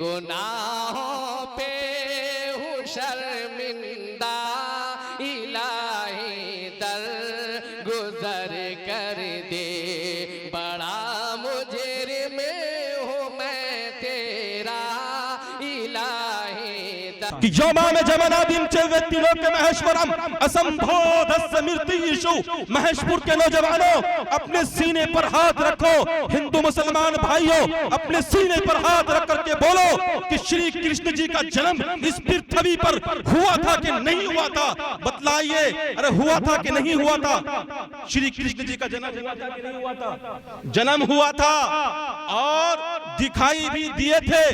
गुनाहों पे हूँ शर्मिंदा, इलाही दर गुजर कर दे, बड़ा मुजरिम हूँ मैं तेरा इलाही दर। कि योमाम जमनादिम चे व्यक्तिलों के महेश्वरम असंभोधस्य मृत्युषु। महेशपुर के नौजवानों, अपने सीने पर हाथ रखो। हिंदू मुसलमान भाइयों, अपने सीने पर हाथ रख करके बोलो कि श्री कृष्ण जी का जन्म इस पृथ्वी पर हुआ था कि नहीं हुआ था? बतलाइए, अरे हुआ था कि नहीं हुआ था? श्री कृष्ण जी का जन्म हुआ था कि नहीं हुआ था? जन्म हुआ था और दिखाई भी दिए थे।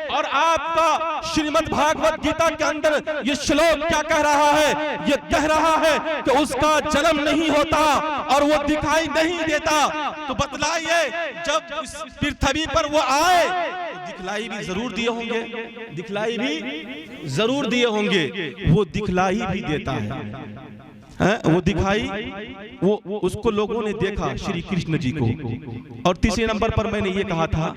और आपका श्रीमद् भागवत गीता के अंदर ये श्लोक क्या कह रहा है? ये कह रहा है कि उसका जन्म नहीं होता और वो दिखाई नहीं देता। तो बतलाइए, जब इस पृथ्वी पर वो आए तो दिखलाई भी जरूर दिए होंगे, दिखलाई भी जरूर दिए होंगे। वो दिखलाई भी देता है, वो दिखाई, वो उसको लोगों ने देखा श्री कृष्ण जी को। और तीसरे नंबर पर मैंने ये कहा था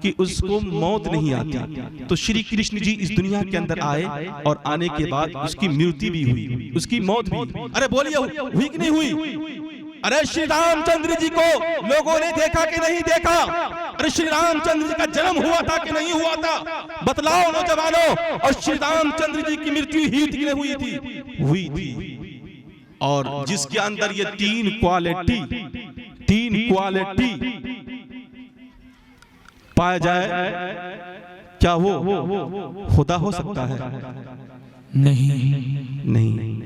कि उसको मौत नहीं आती। तो श्री कृष्ण जी इस दुनिया के अंदर आए और आने के बाद उसकी मृत्यु भी हुई, उसकी मौत भी। अरे बोलिए, हुई कि नहीं हुई? अरे श्री रामचंद्र जी को लोगों ने देखा कि नहीं देखा? अरे श्री रामचंद्र जी का जन्म हुआ था कि नहीं हुआ था? बतलाओ नौजवानों। और श्री रामचंद्र जी की मृत्यु हुई थी कि नहीं हुई थी? हुई थी। और जिसके अंदर ये तीन क्वालिटी पाया जाए, क्या वो खुदा हो सकता है? नहीं।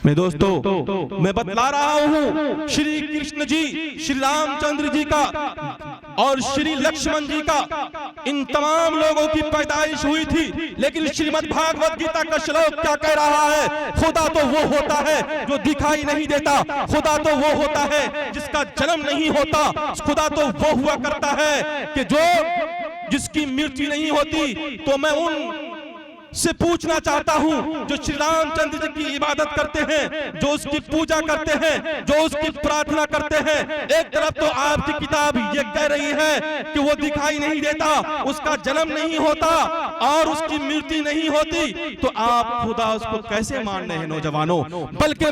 मैं दोस्तों, मैं बतला रहा हूँ, श्री कृष्ण जी, श्री रामचंद्र जी का और श्री लक्ष्मण जी का, इन तमाम लोगों की पैदाइश हुई थी। लेकिन श्रीमद् भागवत गीता का श्लोक क्या कह रहा है? खुदा तो वो होता है जो दिखाई नहीं देता, खुदा तो वो होता है जिसका जन्म नहीं होता, खुदा तो वो हुआ करता है कि जिसकी मृत्यु नहीं होती। तो मैं उन से पूछना चाहता हूं जो श्री रामचंद्र जी की इबादत करते हैं, जो उसकी पूजा करते हैं, जो उसकी प्रार्थना करते हैं। एक तरफ तो आपकी किताब ये कह रही है कि वो दिखाई नहीं देता, उसका जन्म नहीं होता और उसकी मृत्यु नहीं होती, तो आप खुदा उसको कैसे मान रहे हैं नौजवानों? बल्कि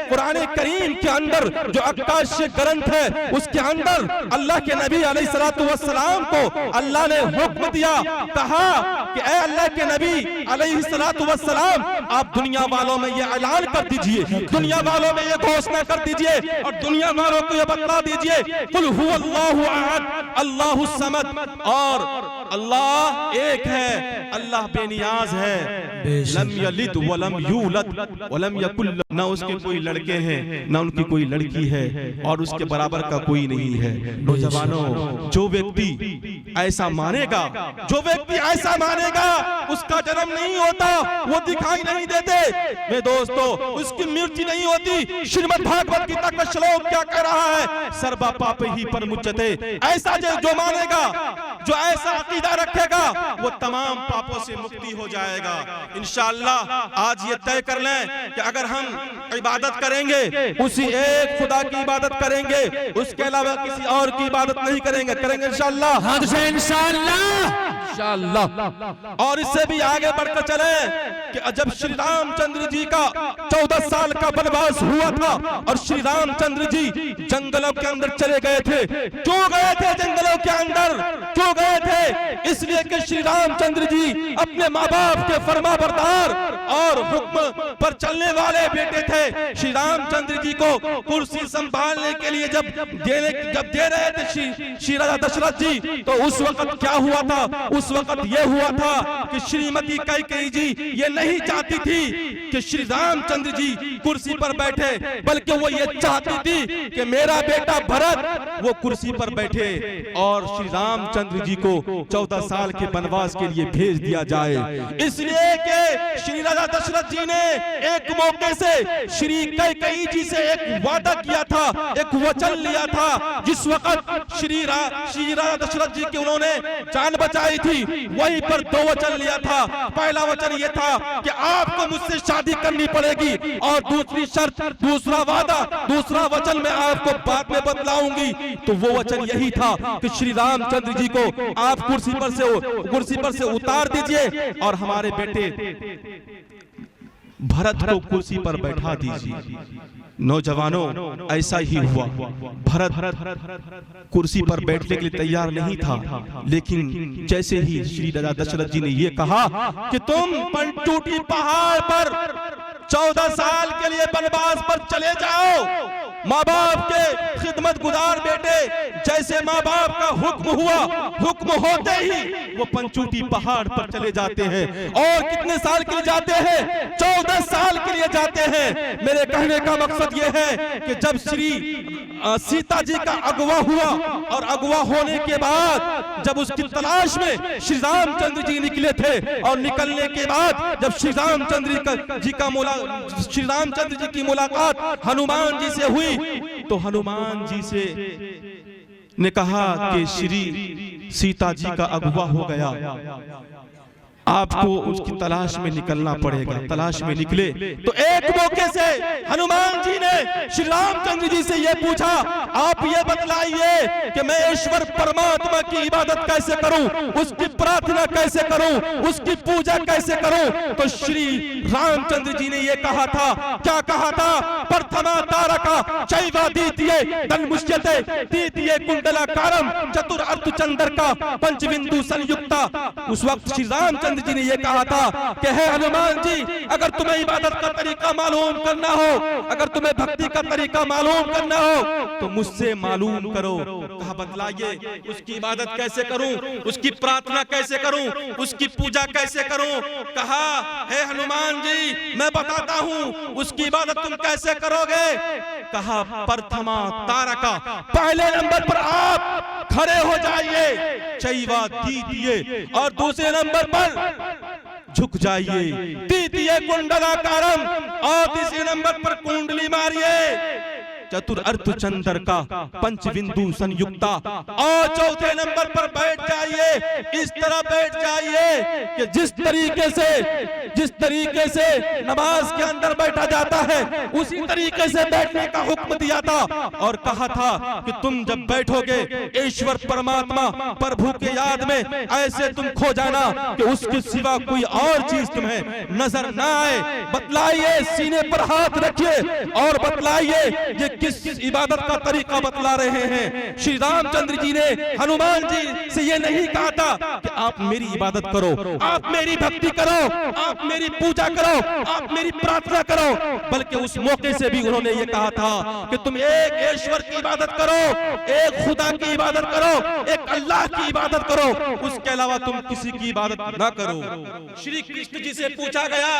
कुरान करीम के अंदर जो अक्काशी ग्रंथ है, उसके अंदर अल्लाह के नबी अलैहिस्सलातु वस्सलाम को अल्लाह ने हुक्म दिया, कहा कि अल्लाह के नबी अलैहिस्सलातु वस्सलाम, आप दुनिया वालों में ये ऐलान कर दीजिए, दुनिया वालों में ये घोषणा कर दीजिए और दुनिया वालों को ये बता दीजिए, कुल हुवल्लाहु अहद अल्लाहुस समद, और अल्लाह एक है, अल्लाह बेनियाज है, लम यलिद वलम यूलद वलम यकुल, ना उसके कोई लड़के हैं ना उनकी कोई लड़की है और उसके बराबर का कोई नहीं है। नौजवानों, जो व्यक्ति ऐसा मानेगा, जो व्यक्ति ऐसा मानेगा, उसका जन्म नहीं होता, वो दिखाई नहीं देते, मेरे दोस्तों, उसकी मृत्यु नहीं होती। श्रीमद् भागवत गीता का श्लोक क्या कह रहा है? सर्वा पाप ही पर मुच्यते। ऐसा जो मानेगा, जो ऐसा अकीदा रखेगा, वो तमाम पापों से मुक्ति हो जाएगा इंशाअल्लाह। आज ये तय कर लें कि अगर हम इबादत करेंगे, उसी एक खुदा की इबादत करेंगे, उसके अलावा किसी और की इबादत नहीं करेंगे इंशाअल्लाह। हाँ इंशाअल्लाह। और इससे भी आगे बढ़कर चले कि जब श्री रामचंद्र जी का 14 साल का वनवास हुआ था और श्री रामचंद्र जी जंगलों के अंदर चले गए थे। क्यों गए थे जंगलों के अंदर? क्यों गए थे? इसलिए कि श्री रामचंद्र जी अपने माँ बाप के फरमाबरदार और हुक्म पर चलने वाले बेटे थे। श्री रामचंद्र जी को कुर्सी संभालने के लिए जब दे रहे थे श्री राजा दशरथ जी, तो उस वक्त क्या हुआ था? उस वक्त यह हुआ था कि श्रीमती कैकेयी जी ये नहीं चाहती थी कि श्री रामचंद्र जी कुर्सी पर बैठे, बल्कि वो ये चाहती थी कि मेरा बेटा भरत वो कुर्सी पर बैठे। और श्री रामचंद्र जी को 14 14 साल के वनवास के लिए भेज दिया जाए। इसलिए कि श्री राजा दशरथ जी ने एक मौके से श्री कैकेयी जी से एक वादा किया था, एक वचन लिया था। जिस वक्त श्री राजा दशरथ जी की उन्होंने जान बचाई थी, वहीं पर 2 वचन लिया था। पहला वचन यह था कि आपको मुझसे शादी करनी पड़ेगी, और दूसरी शर्त, दूसरा वादा, दूसरा वचन मैं आपको बाद में बतलाऊंगी। तो वो वचन यही था कि श्री रामचंद्र जी को आप कुर्सी पर से उतार दीजिए और हमारे बेटे भरत को कुर्सी पर बैठा दीजिए। नौजवानों, ऐसा ही हुआ। भरत कुर्सी पर बैठने के लिए तैयार नहीं था, लेकिन जैसे ही श्री राजा दशरथ जी ने यह कहा कि तुम पंचूटी पहाड़ पर 14 साल के लिए वनवास पर चले जाओ, माँ बाप के खिदमत गुजार बेटे जैसे माँ बाप का हुक्म हुआ, हुक्म होते ही वो पंचूटी पहाड़ पर चले जाते हैं। और कितने साल के लिए जाते हैं? 14 साल के लिए जाते हैं। मेरे कहने का मकसद ये है कि जब श्री सीता जी का अगवा हुआ, और अगवा होने के बाद जब उसकी तलाश में श्री रामचंद्र जी निकले थे, और निकलने के बाद जब श्री रामचंद्र जी की मुलाकात हनुमान जी से हुई, तो हनुमान जी से ने कहा कि श्री सीता जी का अगवा हो गया, आपको उसकी तलाश में निकलना पड़ेगा। तलाश में निकले तो एक मौके से हनुमान जी ने श्री रामचंद्र जी से यह पूछा, आप ये बतलाइए कि मैं ईश्वर परमात्मा की इबादत कैसे करूं, उसकी प्रार्थना कैसे करूं, उसकी पूजा कैसे करूं। तो श्री रामचंद्र जी ने यह कहा था, क्या कहा था? प्रथमा तारका चैवा द्वितीये धन्मुष्यते तृतीये कुंडलाकारम चतुर अर्धचंद्रका पंचबिंदु संयुक्ता। उस वक्त श्री रामचंद्र जी ने यह कहा था कि हे हनुमान जी, अगर तुम्हें इबादत का तरीका मालूम करना हो, अगर तुम्हें भक्ति का तरीका मालूम करना हो, तो मुझसे मालूम करो। कहा बतलाइए, उसकी इबादत कैसे करूं, उसकी प्रार्थना कैसे करूं, उसकी पूजा कैसे करूं। कहा, हे हनुमान जी, मैं बताता हूं उसकी इबादत तुम कैसे करोगे। कहा, प्रथमा तारका, पहले नंबर पर आप खड़े हो जाइए, चैवा द्वितीये, और दूसरे नंबर पर झुक जाइए, तृतीय कुंडलाकारम, और तीसरे नंबर पर कुंडली मारिए, चतुर अर्धचंद्र का पंचबिंदु संयुक्ता, और चौथे नंबर पर बैठ जाइए। इस तरह बैठ जाइए कि जिस तरीके से नमाज के अंदर बैठा जाता है, उसी तरीके से बैठने का हुक्म दिया था। और कहा था कि तुम जब बैठोगे ईश्वर परमात्मा प्रभु के याद में ऐसे तुम खो जाना कि उसके सिवा कोई और चीज तुम्हें नजर ना आए। बतलाइए, सीने पर हाथ रखिए और बतलाइए ये किस इबादत का तरीका बतला रहे हैं। श्री रामचंद्र जी ने हनुमान जी से ये नहीं कहा था कि आप मेरी इबादत करो, आप मेरी भक्ति करो, आप मेरी पूजा करो, आप मेरी प्रार्थना करो, बल्कि उस मौके से भी उन्होंने ये कहा था कि तुम एक ईश्वर की इबादत करो, एक खुदा की इबादत करो, एक अल्लाह की इबादत करो, उसके अलावा तुम किसी की इबादत ना करो। श्री कृष्ण जी से पूछा गया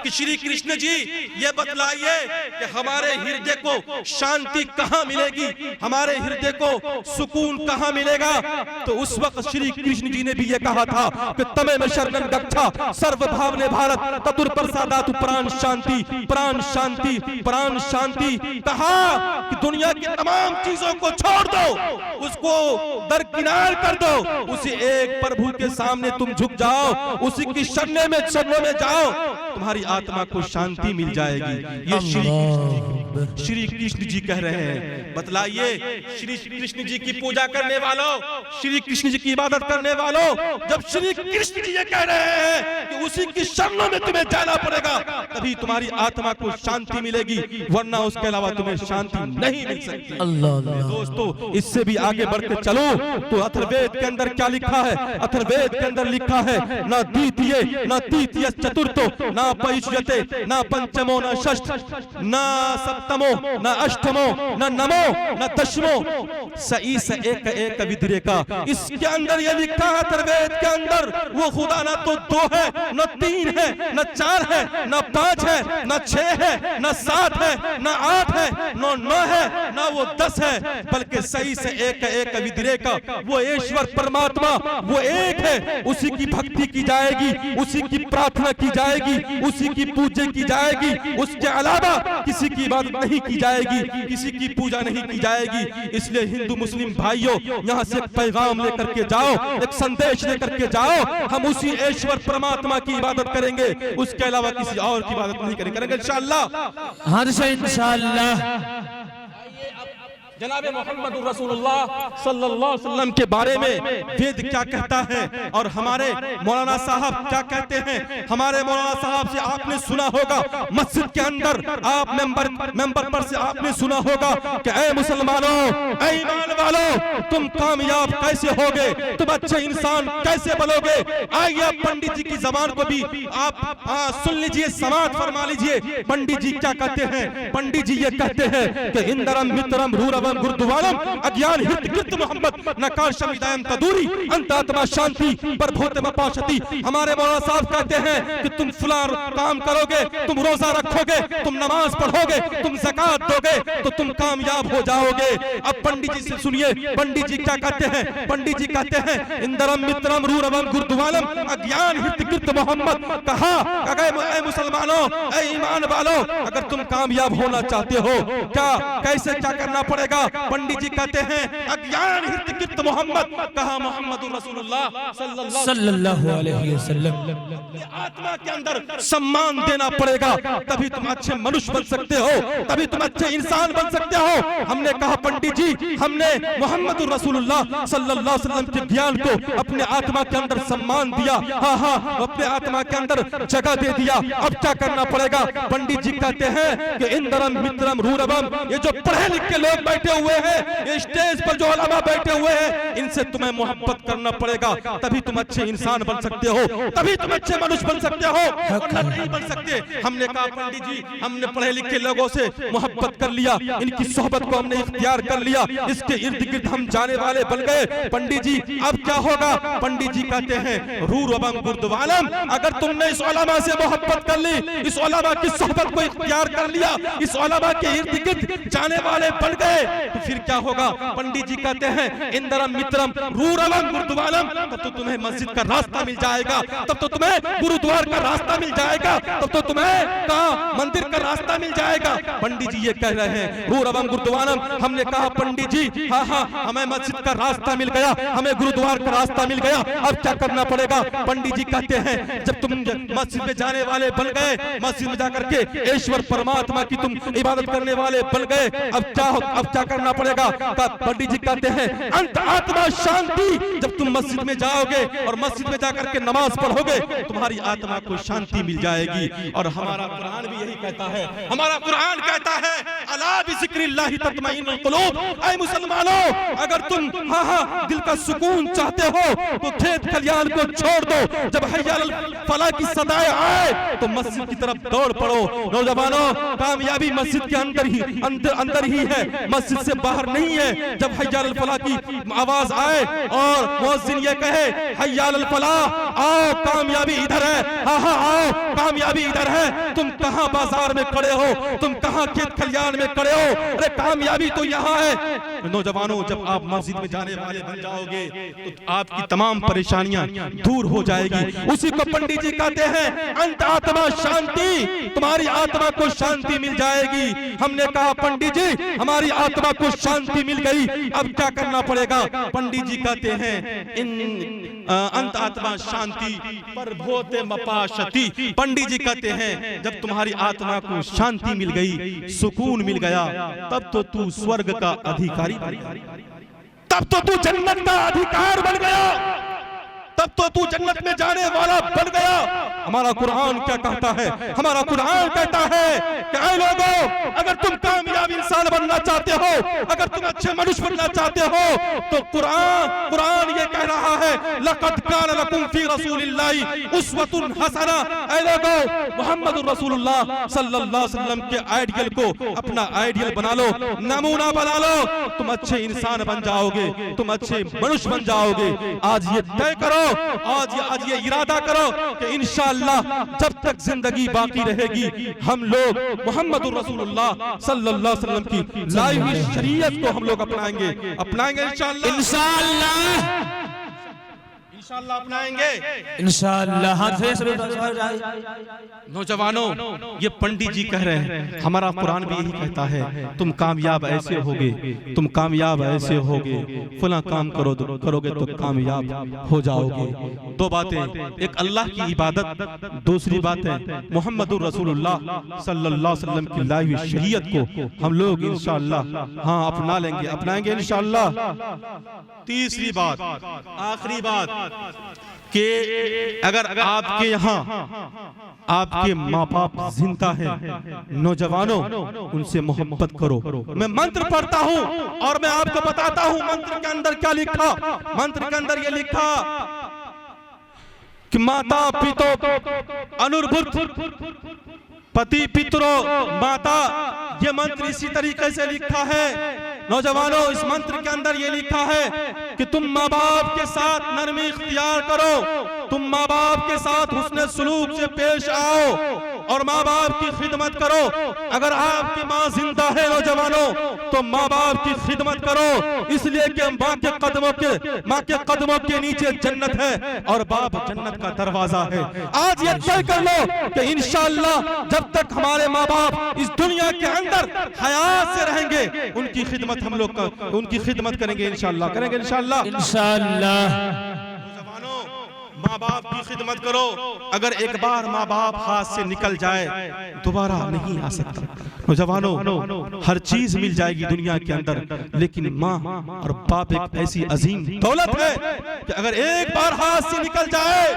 कि श्री कृष्ण जी ये बतलाइए कि हमारे हृदय को शांति कहां मिलेगी, हमारे हृदय को सुकून कहां मिलेगा। तो उस वक्त श्री कृष्ण जी ने भी ये कहा था कि तमेव शरणं गच्छा सर्वभावने भारत ततुर प्रसादातु प्राण शांति, प्राण शांति, प्राण शांति। कहा कि दुनिया की तमाम चीजों को छोड़ दो, उसको दरकिनार कर दो, उसी एक प्रभु के सामने तुम झुक जाओ, उसी की शरणों में जाओ, तुम्हारी आत्मा को शांति मिल जाएगी। ये श्री कृष्ण जी कह रहे हैं। बतलाइए, श्री कृष्ण जी की पूजा करने वालों, श्री कृष्ण जी की इबादत करने वालों, जब श्री कृष्ण जी ये कह रहे हैं कि उसी की शरणों में तुम्हें जाना पड़ेगा, तभी तुम्हारी आत्मा को शांति मिलेगी, वरना उसके अलावा तुम्हें शांति नहीं मिल सकती। दोस्तों, इससे भी आगे बढ़ते चलो तो अथर्ववेद के अंदर क्या लिखा है? अथर्ववेद के अंदर लिखा है, न द्वितीय न तृतीय चतुर्थो न पैच्यते न पंचमो न षष्ठ न सप्तमो न अष्टमो न नवमो न दशमो सई से एक एक विद्रेका। इसके अंदर यह लिखा है अथर्ववेद के अंदर, वो खुदा न तो 2 है, न 3 है, न 4 है, न 5 है, न 6 है, न 7 है, न 8 है, न 9 है, न वो 10 है, बल्कि सही से एक है, एक विधिरेक वो ईश्वर परमात्मा वो एक है। उसी की भक्ति की जाएगी, उसी की प्रार्थना की जाएगी, उसी की पूजा की जाएगी, उसके अलावा किसी की इबादत नहीं की जाएगी, किसी की पूजा नहीं की जाएगी। इसलिए हिंदू मुस्लिम भाइयों, यहाँ से एक पैगाम लेकर के जाओ, एक संदेश लेकर के जाओ, हम उसी ईश्वर परमात्मा की इबादत करेंगे, उसके अलावा किसी और की इबादत नहीं करेंगे इंशाअल्लाह। हाँ इंशाअल्लाह। जनाब मोहम्मद रसूलुल्लाह सल्लल्लाहु अलैहि वसल्लम के बारे में वेद क्या कहता है और हमारे मौलाना साहब क्या कहते हैं। हमारे मौलाना साहब से आपने सुना होगा, मस्जिद के अंदर आप मेंबर पर से आपने सुना होगा कि ऐ मुसलमानों, ऐ ईमान वालों, तुम कामयाब कैसे होगे, तुम अच्छे इंसान कैसे बनोगे। आइए आप पंडित जी की जबान को भी आप सुन लीजिए, समाअत फरमा लीजिए। पंडित जी क्या कहते हैं? पंडित जी ये कहते हैं कि इंदरम मित्रम रूरवम गुरुद्वारम अज्ञान हित कृत मोहम्मद नकार शमिदायम तदूरी अंत आत्मा शांति पर भूत मपाशति। हमारे मौलाना साहब कहते हैं कि तुम फलां काम करोगे, तुम रोजा रखोगे, तुम नमाज पढ़ोगे, तुम ज़कात दोगे तो तुम कामयाब हो जाओगे। अब पंडित जी से सुनिए, पंडित जी क्या कहते हैं। पंडित जी कहते हैं इंदरम मित्रम रूरवम गुरुद्वारम अज्ञान हित कृत मोहम्मद। कहा ऐ मुसलमानों, ऐ ईमान वालों, अगर तुम कामयाब होना चाहते हो क्या कैसे क्या करना पड़ेगा। पंडित जी कहते हैं अज्ञान हित मोहम्मद। कहा मोहम्मद रसूलुल्लाह सल्लल्लाहु अलैहि वसल्लम। आत्मा के अंदर सम्मान देना पड़ेगा, तभी तुम अच्छे मनुष्य बन सकते हो, तभी तुम अच्छे इंसान बन सकते हो। हमने कहा पंडित जी, हमने मोहम्मद रसूलुल्लाह सल्लल्लाहु अलैहि वसल्लम के ज्ञान को अपने आत्मा के अंदर सम्मान दिया, हाँ अपने आत्मा के अंदर जगह दे दिया। अब क्या करना पड़ेगा। पंडित जी कहते हैं कि इंदरम मित्रम रूरवम, ये जो पढ़े लिखे लोग बैठे हुए हैं, ये स्टेज पर जो उलमा बैठे हुए हैं, इनसे तुम्हें मोहब्बत करना पड़ेगा, तभी तुम अच्छे इंसान बन सकते हो, तभी तुम अच्छे मनुष्य बन सकते हो, वरना नहीं बन सकते। हमने कहा पंडित जी, हमने पढ़े लिखे लोगों से मोहब्बत कर लिया, इनकी सोहबत को हमने इख्तियार कर लिया, इसके इर्द गिर्द हम जाने वाले बन गए। पंडित जी अब क्या होगा। पंडित जी कहते हैं रूरवम गुरुद्वारम, अगर तुमने इस उलमा से मोहब्बत कर ली, इस उलमा की सोहबत को इख्तियार कर लिया, इस उलमा के इर्द गिर्द जाने वाले बन गए, तो फिर क्या होगा। पंडित जी कहते हैं इंदरम मित्रम रूरवम गुरुद्वारम, तब तो तुम्हें मस्जिद का रास्ता मिल जाएगा, तब तो तुम्हें गुरुद्वार का रास्ता मिल जाएगा, तब तो तुम्हें कहाँ मंदिर का रास्ता मिल जाएगा। पंडित जी ये कह रहे हैं रूरवम गुरुद्वारम। हमने कहा पंडित जी हाँ हमें मस्जिद का रास्ता मिल गया, हमें गुरुद्वार का रास्ता मिल गया, अब क्या करना पड़ेगा। पंडित जी कहते हैं जब तुम मस्जिद में जाने वाले बन गए, मस्जिद में जाकर के ईश्वर परमात्मा की तुम इबादत करने वाले बन गए, अब क्या करना पड़ेगा। पंडित जी कहते हैं अंत आत्मा शांति। जब तुम मस्जिद में जाओगे और मस्जिद में जाकर के नमाज पढ़ोगे, तुम्हारी आत्मा को शांति मिल जाएगी। और हमारा कुरान भी यही कहता है, हमारा कुरान कहता है अला बिज़िक्रिल्लाहि तत्मइन्नुल कुलूब। ऐ मुसलमानों, अगर तुम हाँ दिल का सुकून चाहते हो तो खेत खलियान को छोड़ दो। जब हय्या अल फलाह की सदाएं आए तो मस्जिद की तरफ दौड़ पड़ो। नौजवानों, कामयाबी मस्जिद के अंदर ही है, मस्जिद से बाहर नहीं है। जब हय्या अल फलाह की आवाज आए और मुअज्जिन ये कहे हय्या अल फलाह, आओ कामयाबी इधर है, हाँ आओ कामयाबी इधर है। तुम कहाँ बाजार में खड़े हो, तुम कहाँ खेत खलियान में खड़े हो, अरे कामयाबी तो यहाँ है। नौजवानों, जब आप मस्जिद में जाने वाले बन जाओगे तो आपकी तमाम परेशानियां दूर हो जाएगी। उसी को पंडित जी कहते हैं अंत आत्मा शांति, तुम्हारी आत्मा को शांति मिल जाएगी। हमने कहा पंडित जी हमारी आत्मा को शांति मिल गई, अब क्या करना पड़ेगा। पंडित जी कहते हैं अंत आत्मा शांति पर भूत मपाशति। पंडित जी कहते हैं जब तुम्हारी आत्मा को शांति मिल गई, सुकून मिल गया, तब तो तू स्वर्ग का अधिकारी बन गया, तब तो तू जन्नत का अधिकार बन गया, तब तो तू जन्नत में जाने वाला बन गया। हमारा कुरान क्या कहता है। हमारा कुरान कहता है कि ऐ लोगों, अगर तुम कामयाब इंसान बनना चाहते हो, अगर तुम अच्छे मनुष्य बनना चाहते हो, तो कुरान ये कह रहा है लक़द कान लकुम फी रसूलिल्लाहि उस्वतुन हसना। ऐ लोगों, मोहम्मद रसूलुल्लाह सल्लल्लाहु अलैहि वसल्लम के आइडियल को अपना आइडियल बना लो, नमूना बना लो, तुम अच्छे इंसान बन जाओगे, तुम अच्छे मनुष्य बन जाओगे। आज ये तय करो आज ये इरादा करो कि इंशाअल्लाह जब तक जिंदगी बाकी रहेगी हम लोग मोहम्मदुर रसूलुल्लाह सल्लल्लाहु अलैहि वसल्लम की लाई हुई शरीयत को हम लोग अपनाएंगे इंशाअल्लाह अपनाएंगे इंशाअल्लाह। नौजवानों, ये पंडित जी कह रहे हैं, हमारा कुरान भी यही कहता है तुम कामयाब ऐसे होगे, तुम कामयाब ऐसे होगे, फला काम करोगे तो कामयाब हो जाओगे। दो बातें, एक अल्लाह की इबादत, दूसरी बात है मोहम्मदुर रसूलुल्लाह सल्लल्लाहु अलैहि वसल्लम की लाई हुई शरीयत को हम लोग इंशाअल्लाह अपना लेंगे, अपनाएंगे इंशाअल्लाह। तीसरी बात, आखिरी बात कि अगर आपके यहाँ आपके माँ बाप जिंदा है, नौजवानों उनसे मोहब्बत करो। मैं मंत्र पढ़ता हूँ और मैं आपको बताता हूँ मंत्र के अंदर क्या लिखा। मंत्र के अंदर ये लिखा कि माता पितो अनुर्भुत पति पितरो माता, ये मंत्र इसी तरीके से लिखा है। नौजवानों, इस मंत्र के अंदर ये लिखा है कि तुम माँ बाप के साथ नरमी इख्तियार करो, तुम माँ बाप के साथ हुस्न सुलूक से पेश आओ और माँ बाप की खिदमत करो। अगर आपकी माँ जिंदा है नौजवानों तो माँ बाप की खिदमत करो, इसलिए कि माँ के कदमों के नीचे जन्नत है और बाप जन्नत का दरवाजा है। आज ये तय कर लो कि इंशाअल्लाह जब तक हमारे माँ बाप इस दुनिया के अंदर हयात से रहेंगे उनकी खिदमत हम लोग उनकी खिदमत करेंगे इंशाअल्लाह, करेंगे इंशाअल्लाह। माँ बाप की खिदमत करो। अगर एक बार माँ बाप हाथ से निकल जाए दोबारा नहीं आ सकता। नौजवानों, हर चीज मिल जाएगी दुनिया के अंदर, लेकिन माँ और बाप एक ऐसी अजीम दौलत है कि अगर एक बार हाथ से निकल जाए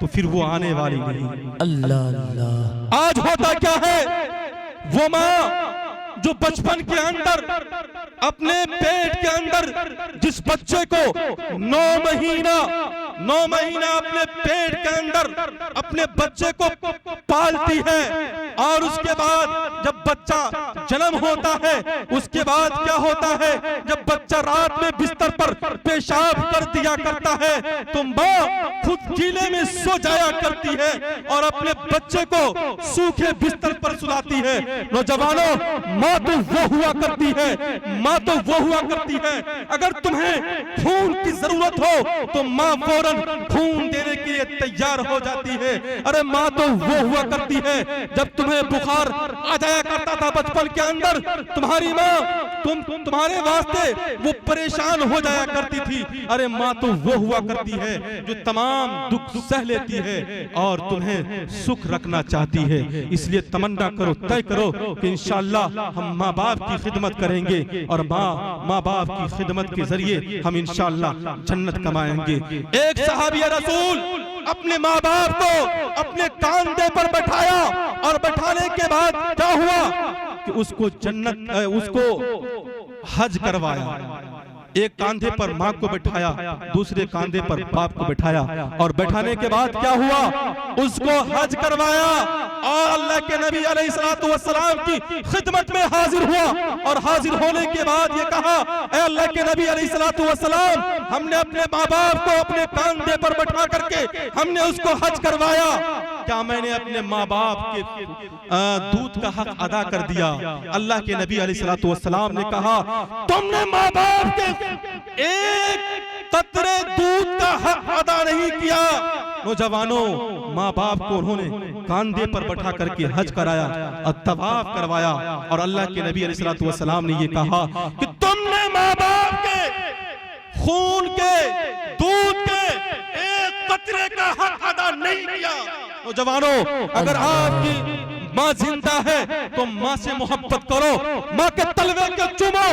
तो फिर वो आने वाली नहीं। अल्लाह। आज होता क्या है, वो माँ जो बचपन के अंदर अपने पेट के अंदर जिस बच्चे को 9 महीना अपने पेट के अंदर अपने बच्चे को पालती है और उसके बाद जब बच्चा जन्म होता है उसके बाद क्या होता है, जब बच्चा रात में बिस्तर पर पेशाब कर दिया करता है तो माँ खुद गीले में सो जाया करती है और अपने बच्चे को सूखे बिस्तर पर सुलाती है। नौजवानों, माँ तो वो हुआ करती है, माँ तो वो हुआ करती है। अगर तुम्हें खून की जरूरत हो तो माँ फौरन खून देने के लिए तैयार हो जाती है। अरे माँ तो वो हुआ करती है, जब तुम्हें बुखार आ जाया करता था बचपन के अंदर, तुम्हारी माँ तुम्हारे वास्ते वो परेशान हो जाया करती थी। अरे माँ तो वो हुआ करती है जो तमाम दुख सह लेती है और तुम्हें सुख रखना चाहती है। इसलिए तमन्ना करो, तय करो कि इंशाअल्लाह हम माँ बाप की खिदमत करेंगे और माँ बाप की खिदमत के जरिए हम इंशाअल्लाह जन्नत कमाएंगे। एक सहाबी रसूल अपने माँ बाप को अपने कांधे पर बैठाया और बैठाने के बाद क्या हुआ कि उसको हज करवाया। एक कांधे पर माँ को बैठाया, दूसरे कांधे पर बाप को बैठाया और बैठाने के बाद क्या हुआ, उसको हज करवाया और अल्लाह के नबी अलैहिस्सलातु वस्सलाम की खिदमत में हाजिर हुआ और हाजिर होने के बाद ये कहा, ऐ अल्लाह के नबी अलैहिस्सलातु वस्सलाम, हमने अपने माँ बाप को अपने कांधे पर बैठा करके हमने उसको हज करवाया, क्या मैंने अपने माँ बाप के दूध का हक अदा कर दिया? अल्लाह के नबी अलैहिस्सलातु वस्सलाम ने कहा, तुमने माँ बाप के एक कतरे दूध का हक अदा नहीं किया। नौजवानों, माँ बाप को उन्होंने कांधे पर बैठा करके हज कराया और तवाफ करवाया और अल्लाह के नबी अलैहिस्सलातु वस्सलाम ने ये कहा कि तुमने माँ बाप के खून के दूध के एक कतरे का हक अदा नहीं किया। नौजवानों, अगर आपकी माँ जिंदा है तो माँ से मोहब्बत करो, माँ के तलवे को चूमो,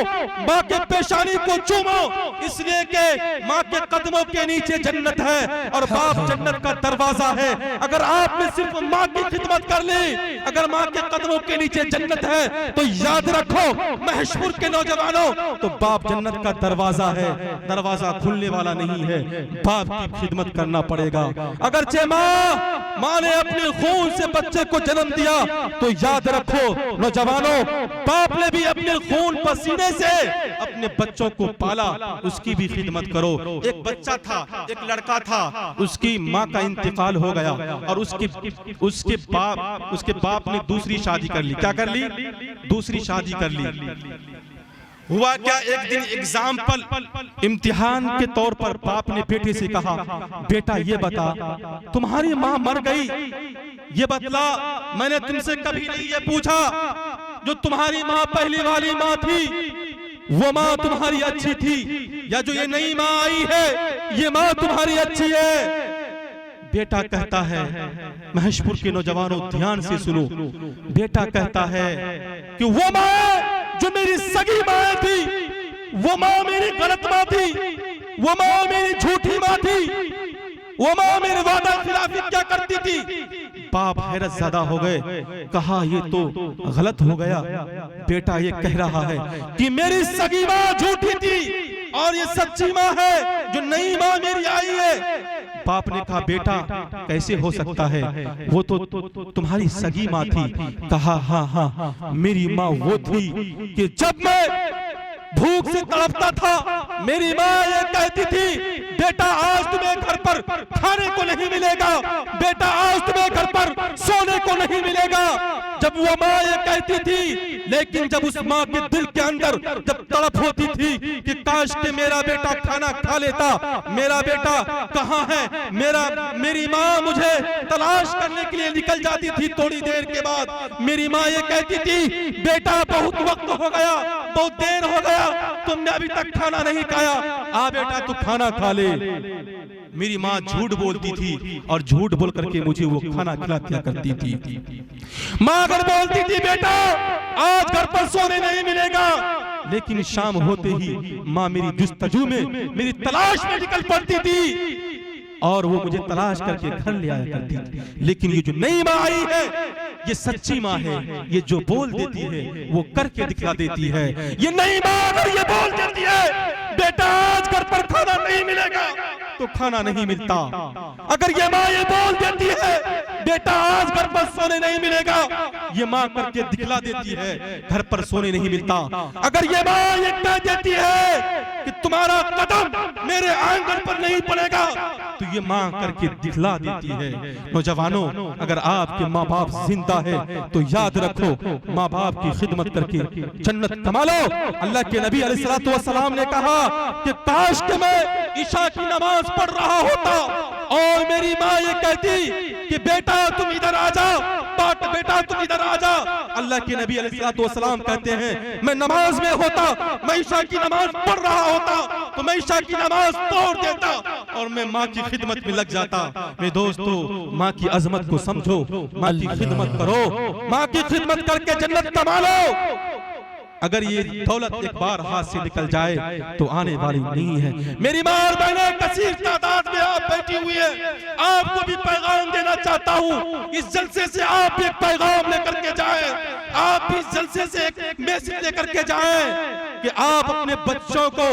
माँ के पेशानी को चूमो, इसलिए कि माँ के कदमों के नीचे जन्नत है और बाप जन्नत का दरवाजा है। अगर आपने सिर्फ माँ की खिदमत कर ली, अगर माँ के कदमों के नीचे जन्नत है तो याद रखो महशूर के नौजवानों, तो बाप जन्नत का दरवाजा है, दरवाजा खुलने वाला नहीं है, बाप की खिदमत करना पड़ेगा। अगरचे माँ ने अपने खून से बच्चे को जन्म दिया तो याद रखो नौजवानों, बाप ने भी अपने खून पसीने से अपने बच्चों को पाला, उसकी भी खिदमत करो। एक बच्चा था, एक लड़का था, उसकी माँ का इंतकाल हो गया और उसके बाप ने दूसरी शादी कर ली। क्या कर ली? दूसरी शादी कर ली। हुआ क्या, एक दिन एग्जाम्पल इम्तिहान के तौर पर बाप ने बेटे से कहा, बेटा ये बता, तुम्हारी माँ मर गई, ये बतला, मैंने तुमसे कभी नहीं ये पूछा जो तुम्हारी माँ पहली वाली माँ थी वो माँ तुम्हारी अच्छी थी, या जो ये नई माँ आई है ये माँ तुम्हारी अच्छी है? बेटा कहता है, महशपुर के नौजवानों ध्यान से सुनो, बेटा कहता है कि वो माँ जो मेरी सगी माँ थी, वो माँ मेरी गलत माँ थी, वो माँ मेरी झूठी माँ थी, वो माँ मेरे वादा खिलाफी क्या करती थी। बाप हैरत ज़्यादा हो गए, कहा ये तो गलत हो गया। बेटा ये कह रहा है कि मेरी सगी माँ झूठी थी और ये सच्ची माँ है जो नई माँ मेरी आई है। बाप ने कहा, बेटा कैसे हो सकता है, वो तो तुम्हारी सगी माँ थी। कहा हाँ हाँ, मेरी माँ वो थी कि जब मैं भूख से तड़पता था मेरी माँ ये कहती थी, बेटा आज तुम्हें घर पर खाने को नहीं मिलेगा, बेटा आज तुम्हें घर पर सोने को नहीं मिलेगा। जब वो माँ ये कहती थी, लेकिन जब उस माँ के दिल के अंदर जब तड़प होती थी कि काश के मेरा बेटा खाना खा लेता, मेरा बेटा कहाँ है, मेरी माँ मुझे तलाश करने के लिए निकल जाती थी। थोड़ी देर के बाद मेरी माँ ये कहती थी, बेटा बहुत वक्त हो गया, बहुत देर हो गया, तुमने अभी तक खाना नहीं खाया, आ बेटा तू खाना खा ले। मेरी माँ झूठ बोलती थी और झूठ बोल करके मुझे वो खाना खिलाया करती थी। माँ अगर बोलती थी, बेटा आज घर पर सोने नहीं मिलेगा, लेकिन शाम होते ही माँ मेरी जुस्तजू में, मेरी तलाश में निकल पड़ती थी और वो मुझे तलाश करके घर ले आया करती थी। लेकिन ये जो नई माँ आई है ये सच्ची माँ है, ये जो बोल देती है वो करके दिखला देती है। ये नई माँ अगर ये बोल देती है, बेटा आज घर पर खाना नहीं मिलेगा, तो खाना नहीं मिलता। अगर ये माँ ये बोल देती है, बेटा आज घर पर सोने नहीं मिलेगा, ये माँ करके दिखला देती है घर पर सोने नहीं मिलता। अगर ये माँ ये कह देती है कि तुम्हारा कदम मेरे आंगन पर नहीं पड़ेगा, तो ये माँ करके दिखला देती है। नौजवानों, अगर आपके माँ बाप जिंदा है तो याद रखो, माँ बाप की खिदमत करके जन्नत कमा लो। अल्लाह के नबी अलैहिस्सलातु वस्सलाम ने कहा कि काश के मैं ईशा की नमाज पढ़ रहा होता और मेरी माँ ये कहती कि बेटा तुम इधर आ जा, बेटा तुम इधर आ जा। अल्लाह के नबी अलैहिस्सलातु वस्सलाम कहते हैं, मैं नमाज में होता, मैं ईशा की नमाज पढ़ रहा होता तो मैं ईशा की नमाज तोड़ देता और मैं माँ की खिदमत में लग जाता। मेरे दोस्तों, माँ की अजमत को समझो, माँ की खिदमत करो, माँ की खिदमत करके जन्नत कमा लो। अगर ये दौलत एक बार हाथ से निकल जाए तो आने वाली नहीं है। मेरी माँ और बहनें कसीर तादाद में आप बैठी हुई है, आपको भी पैगाम देना चाहता हूँ। इस जलसे से आप एक पैगाम लेकर के जाएं, आप इस जलसे से एक मैसेज लेकर के जाएं कि आप अपने बच्चों को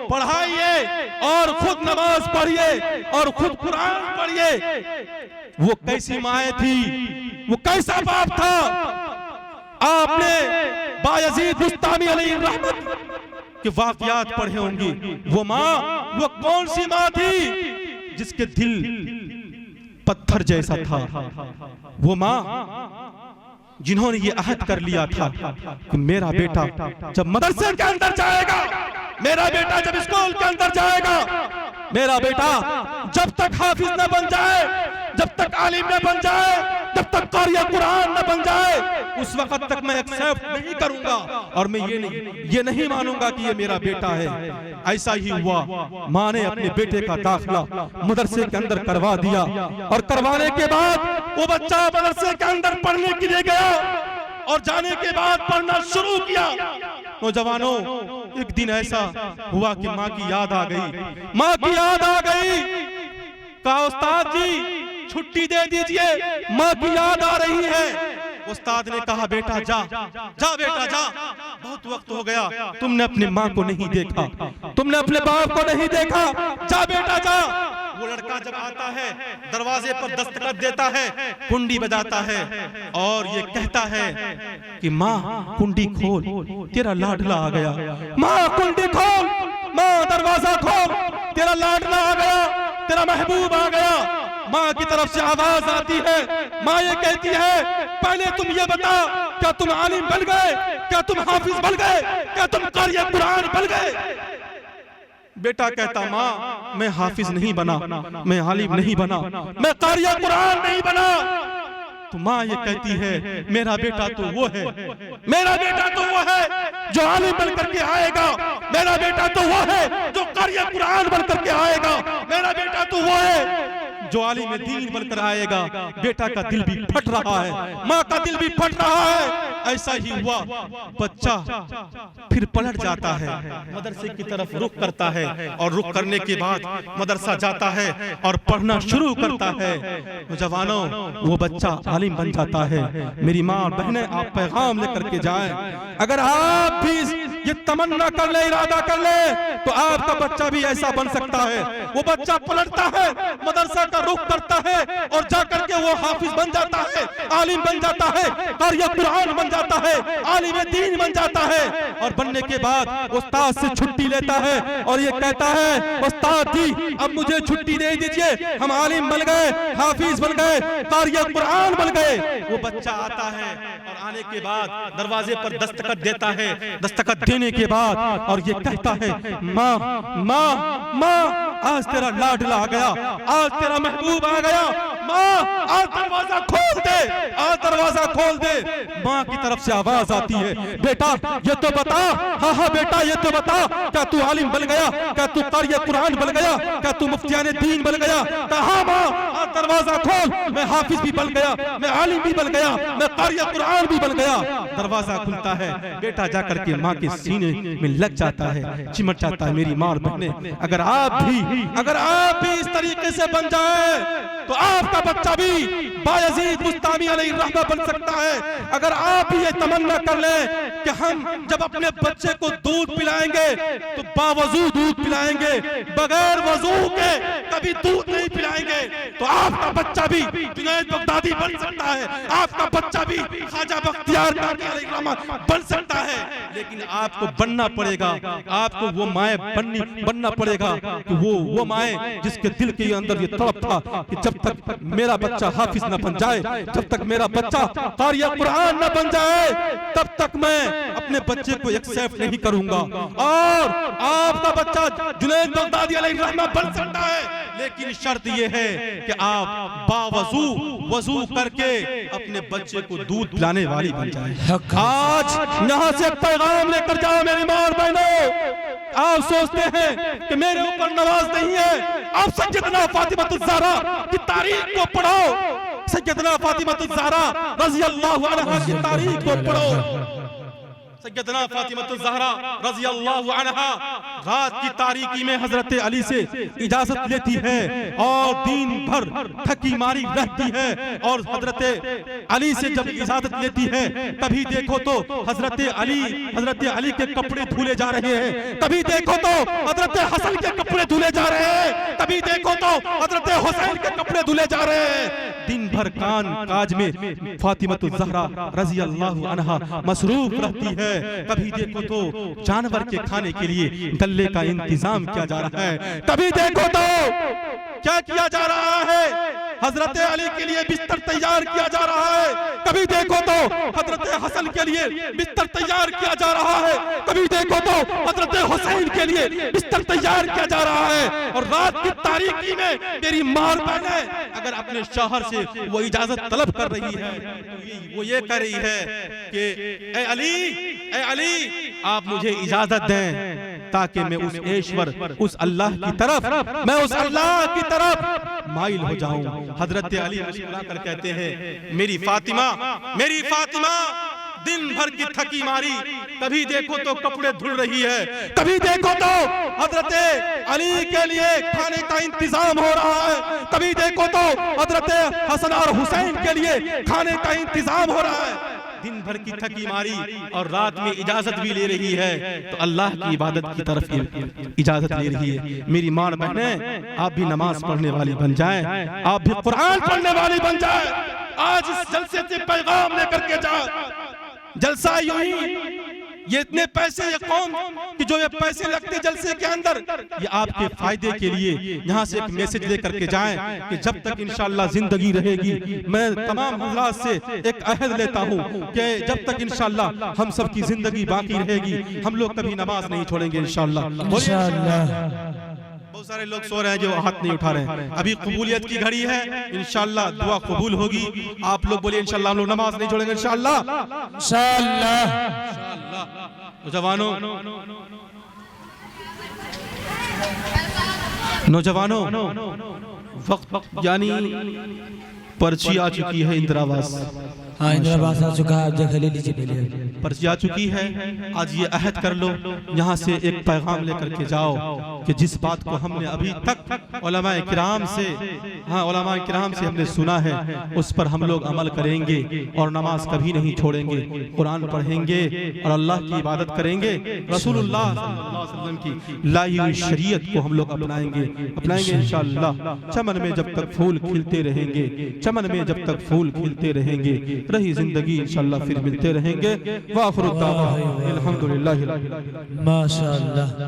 पढ़ाइए और खुद नमाज पढ़िए और खुद कुरान पढ़िए। वो कैसी माएँ थी, वो कैसा बाप था, आपने बायजीद बुस्तामी अलैहि रहमत के वाक़यात पढ़े होंगे। वो माँ, वो कौन सी माँ थी जिसके दिल पत्थर जैसा था? वो माँ जिन्होंने ये अहद कर लिया था कि मेरा बेटा जब मदरसे के अंदर जाएगा, मेरा बेटा जब स्कूल के अंदर जाएगा, मेरा बेटा जब तक हाफिज न बन जाए, जब तक आलिम न बन जाए, जब तक क़ारी कुरान न बन जाए, उस वक्त तक मैं एक्सेप्ट नहीं करूंगा और मैं ये नहीं मानूंगा कि ये मेरा बेटा है। ऐसा ही हुआ, माँ ने अपने बेटे का दाखिला मदरसे के अंदर करवा दिया और करवाने के बाद वो बच्चा मदरसे के अंदर पढ़ने के लिए गया और जाने के बाद पढ़ना शुरू किया। नौजवानों, एक दिन ऐसा हुआ कि माँ की याद आ गई, माँ की याद आ गई। कहा उस्ताद जी छुट्टी दे दीजिए, माँ की याद आ रही है। उस्ताद ने कहा बेटा जा बेटा जा, बहुत वक्त हो गया, तुमने अपने माँ को नहीं देखा, तुमने अपने बाप को नहीं देखा, जा बेटा जा। वो लड़का जब आता है दरवाजे पर दस्तक देता है, कुंडी बजाता है और ये कहता है कि माँ कुंडी खोल, तेरा लाडला आ गया। माँ कुंडी खोल, माँ दरवाजा खोल, तेरा लाडला आ गया, तेरा महबूब आ गया। माँ की तरफ से आवाज आती है, माँ ये कहती है पहले तुम ये बता, क्या तुम आलिम बन गए, क्या तुम हाफिज बन गए, क्या तुम कारी कुरान बन गए? बेटा कहता माँ मैं हाफिज नहीं बना, मैं आलिम नहीं बना, मैं कारी कुरान नहीं बना। तो माँ ये कहती है मेरा बेटा तो वो है, मेरा बेटा तो वो है जो आलिम बन करके आएगा, मेरा बेटा तो वो है जो कारी कुरान बन करके आएगा, मेरा बेटा तो वो है जो आलिम दीन बनकर आएगा। बेटा का दिल भी फट रहा है, माँ का दिल भी फट रहा है। ऐसा ही हुआ, बच्चा फिर पलट जाता है, मदरसे की तरफ रुख करता है और रुख करने के बाद मदरसा जाता है और पढ़ना शुरू करता है। जवानों, वो बच्चा आलिम बन जाता है। मेरी माँ और बहनें, आप पैगाम लेकर के जाएं। अगर आप भी ये तमन्ना कर ले, इरादा कर ले, तो आपका बच्चा भी ऐसा बन सकता है। वो बच्चा पलटता है, मदरसा का रुख करता है और जाकर के वो हाफिज बन जाता है, आलिम बन जाता है, कारी कुरान बन जाता है, आलिम दीन बन जाता है। और बनने के बाद उस्ताद से छुट्टी लेता है और ये कहता है उस्ताद जी अब मुझे छुट्टी दे दीजिए, हम आलिम बन गए, हाफिज बन गए, कारी कुरान बन गए। वो बच्चा आता है और आने के बाद दरवाजे पर दस्तखत देता है, दस्तखत देने के बाद और ये कहता है माँ माँ माँ आज तेरा लाडला आ गया, आज तेरा महबूब आ गया, माँ आज दरवाजा खोल दे, आज दरवाजा खोल दे। माँ की तरफ से आवाज आती है बेटा ये तो बता, हाँ हाँ बेटा ये तो बता, क्या तू आलिम बन गया, क्या तू कारी कुरान बन गया, क्या तू मुफ्तियाने दीन बन गया? हाँ माँ आज दरवाजा खोल, मैं हाफिज भी बन गया, मैं आलिम भी बन गया, मैं कारी कुरान भी बन गया। दरवाजा खुलता है, बेटा जाकर के माँ के सीने में लग जाता है, चिमट जाता है। मेरी माँ और बहनें, अगर आप भी इस तरीके से बन जाए तो आपका बच्चा भी बायजीद मुस्तामी अलैहि रहमा बन सकता है। अगर आप भी ये तमन्ना कर लें कि हम जब अपने बच्चे को दूध पिलाएंगे तो बावजू दूध पिलाएंगे, बगैर वजू के कभी दूध नहीं पिलाएंगे, तो आपका बच्चा भी जुनैद बगदादी बन सकता है, आपका बच्चा भी ख्वाजा बख्तियार काकी अलैहि रहमा बन सकता है। लेकिन आपको बनना पड़ेगा, आपको वो माए बनना पड़ेगा कि वो माए जिसके दिल के अंदर ये तड़प था कि जब तक मेरा बच्चा हाफिज न बन जाए, जब तक मेरा बच्चा कारी कुरान न बन जाए, तब तक मैं अपने बच्चे को एक्सेप्ट नहीं करूंगा। और आपका बच्चा जुनैद बगदादी अलैहि रहमा बन सकता है, लेकिन शर्त ये है कि आप वजू करके अपने बच्चे को दूध पिलाने वाली बन जाए। आज यहाँ से पैगाम लेकर जाओ मेरी माँ और बहनों। आप सोचते हैं कि मेरे ऊपर नवाज नहीं है, आप सैयदना फातिमा ज़हरा की तारीख को पढ़ो, सैयदना फातिमा ज़हरा रज़ी अल्लाहु अन्हा की तारीख को पढ़ो। सैयदना फातिमा ज़हरा रज़ी अल्लाहु अन्हा रात की तारीकी में हजरत अली से इजाजत लेती है और दिन भर थकी मारी रहती है। और हजरत अली से जब इजाजत लेती है, कभी देखो तो हजरत अली के कपड़े धुले जा रहे हैं, कभी देखो तो हजरत हसन के कपड़े धुले जा रहे हैं, कभी देखो तो हजरत हुसैन के कपड़े धुले जा रहे हैं। दिन भर काज में फातिमा ज़हरा रज़ी अल्लाहु अन्हा मसरूफ रहती है। कभी देखो तो जानवर के खाने के लिए गल्ले का इंतजाम किया जा रहा है, कभी देखो तो क्या किया जा रहा है, हजरत अली के लिए बिस्तर तैयार किया जा रहा है, कभी देखो तो हजरत हसन के लिए बिस्तर तैयार किया जा रहा है, कभी देखो तो हजरत हुसैन के लिए बिस्तर तैयार किया जा रहा है। और रात की तारीकी में मेरी माँ बहनें अगर अपने शौहर से वो इजाजत तलब कर रही है तो वो ये कह रही है कि ए अली आप मुझे इजाजत दें ताकि मैं उस ईश्वर, उस अल्लाह की तरफ, मैं उस अल्लाह की तरफ माइल हो जाऊं। हजरत अली मुस्कुराकर कहते हैं मेरी फातिमा दिन भर की थकी मारी, कभी देखो तो कपड़े धुल रही है, कभी देखो तो हजरत अली के लिए खाने का इंतजाम हो रहा है, कभी देखो तो हजरत हसन और हुसैन के लिए खाने का इंतजाम हो रहा है। दिन भर की थकी मारी और रात में इजाजत भी ले रही है, तो अल्लाह की इबादत की तरफ इजाजत ले रही है। मेरी माँ बहनें, आप भी नमाज पढ़ने वाली बन जाएं, आप भी कुरान पढ़ने वाली बन जाएं। आज इस जलसे से पैगाम लेकर के जाओ। जलसा यूं ही, ये इतने पैसे, ये कौन कि जो ये पैसे लगते जलसे के अंदर, ये आपके फायदे के लिए यहाँ से एक मैसेज लेकर के जाएं कि जब तक इंशाअल्लाह जिंदगी रहेगी, मैं तमाम हजरात से एक अहद लेता हूँ कि जब तक इंशाअल्लाह हम सब की जिंदगी बाकी रहेगी, हम लोग कभी नमाज नहीं छोड़ेंगे इंशाअल्लाह। बहुत सारे लोग सो रहे हैं जो हाथ नहीं उठा रहे हैं। अभी कबूलियत की घड़ी है, इंशाअल्लाह दुआ कबूल होगी। आप लोग बोलिए इंशाअल्लाह हम लोग नमाज नहीं छोड़ेंगे इंशाअल्लाह। नौजवानों, वक्त यानी पर्ची आ चुकी है, इंदिरावास। हाँ, इंदिरावास आ चुका है, देख ले लीजिए पहले। पर्ची आ चुकी है। आज ये अहद कर लो, यहाँ से एक पैगाम लेकर के जाओ कि जिस बात को हमने अभी तक उलमाए किराम से, हाँ उलमाए किराम से हमने सुना है, उस पर हम लोग अमल करेंगे और नमाज कभी नहीं छोड़ेंगे, कुरान पढ़ेंगे और अल्लाह की इबादत करेंगे। रसूलुल्लाह सल्लल्लाहु अलैहि वसल्लम की लाई हुई शरीयत को हम लोग अपनाएंगे इंशाअल्लाह। चमन में जब तक फूल खिलते रहेंगे, चमन में जब तक फूल खिलते रहेंगे, रही जिंदगी इंशाअल्लाह फिर मिलते रहेंगे। वाखिरु दावा अल्हम्दुलिल्लाह। माशाअल्लाह।